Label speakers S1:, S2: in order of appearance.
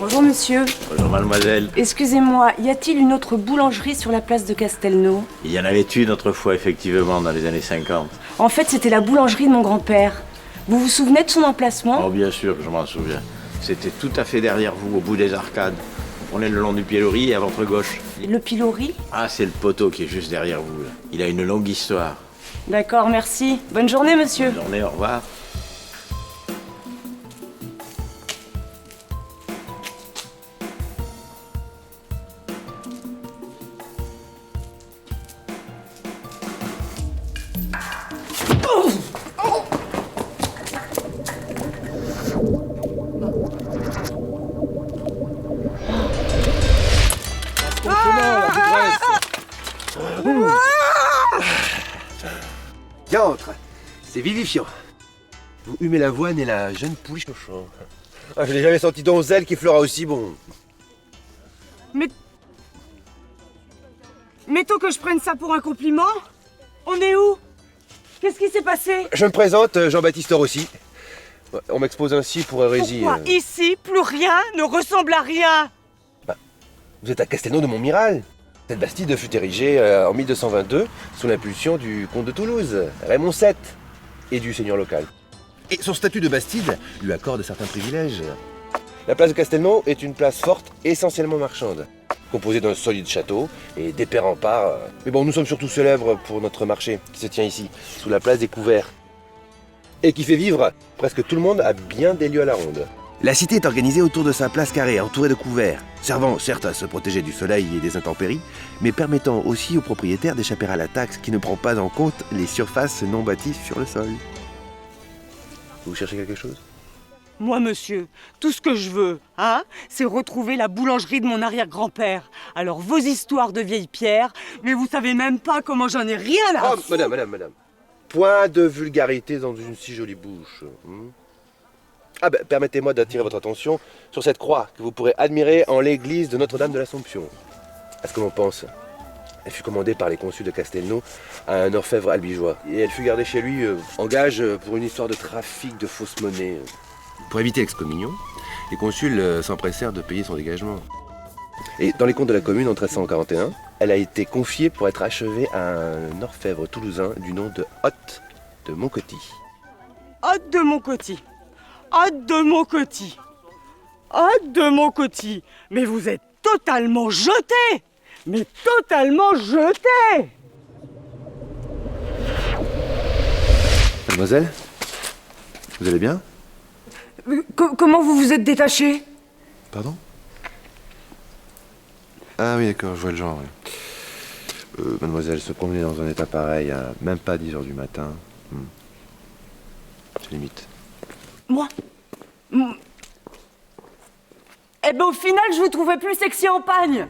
S1: Bonjour monsieur.
S2: Bonjour mademoiselle.
S1: Excusez-moi, y a-t-il une autre boulangerie sur la place de Castelnau?
S2: Il y en avait une autrefois, effectivement, dans les années 50.
S1: En fait, c'était la boulangerie de mon grand-père. Vous vous souvenez de son emplacement?
S2: Oh, bien sûr que je m'en souviens. C'était tout à fait derrière vous, au bout des arcades. Vous prenez le long du pilori et à votre gauche.
S1: Le pilori?
S2: Ah, c'est le poteau qui est juste derrière vous, là. Il a une longue histoire.
S1: D'accord, merci. Bonne journée monsieur.
S2: Bonne journée, au revoir.
S3: Diantre, c'est vivifiant. Vous humez l'avoine et la jeune pouliche au champ. Ah, je n'ai jamais senti donzelle qui fleura aussi bon.
S1: Mais... Mettons que je prenne ça pour un compliment. On est où? Qu'est-ce qui s'est passé?
S3: Je me présente, Jean-Baptiste Rossi. On m'expose ainsi pour hérésie.
S1: Pourquoi ici, plus rien ne ressemble à rien?
S3: Vous êtes à Castelnau de Montmiral. Cette bastide fut érigée en 1222 sous l'impulsion du comte de Toulouse, Raymond VII, et du seigneur local. Et son statut de bastide lui accorde certains privilèges. La place de Castelnau est une place forte, essentiellement marchande, composée d'un solide château et d'épais remparts. Mais bon, nous sommes surtout célèbres pour notre marché, qui se tient ici, sous la place des Couverts, et qui fait vivre presque tout le monde à bien des lieux à la ronde. La cité est organisée autour de sa place carrée, entourée de couverts, servant certes à se protéger du soleil et des intempéries, mais permettant aussi aux propriétaires d'échapper à la taxe qui ne prend pas en compte les surfaces non bâties sur le sol. Vous cherchez quelque chose?
S4: Moi, monsieur, tout ce que je veux, c'est retrouver la boulangerie de mon arrière-grand-père. Alors, vos histoires de vieilles pierres, mais vous savez même pas comment j'en ai rien à
S3: Oh,
S4: foutre.
S3: madame. Point de vulgarité dans une si jolie bouche. Ah ben, permettez-moi d'attirer votre attention sur cette croix que vous pourrez admirer en l'église de Notre-Dame de l'Assomption. À ce que l'on pense, elle fut commandée par les consuls de Castelnau à un orfèvre albigeois. Et elle fut gardée chez lui en gage pour une histoire de trafic de fausses monnaies. Pour éviter l'excommunion, les consuls s'empressèrent de payer son dégagement. Et dans les comptes de la commune en 1341, elle a été confiée pour être achevée à un orfèvre toulousain du nom de Hôte de Moncoty.
S4: Hôte de mon côté. Hôte de mon côté. Hôte de mon côté. Mais vous êtes totalement jeté. Mais totalement jeté.
S3: Mademoiselle, vous allez bien?
S1: Comment vous vous êtes détaché?
S3: Pardon? Ah oui, d'accord, je vois le genre. Oui. Mademoiselle, se promener dans un état pareil à même pas 10 h du matin, c'est limite.
S1: Moi? Eh ben au final, je vous trouvais plus sexy en pagne.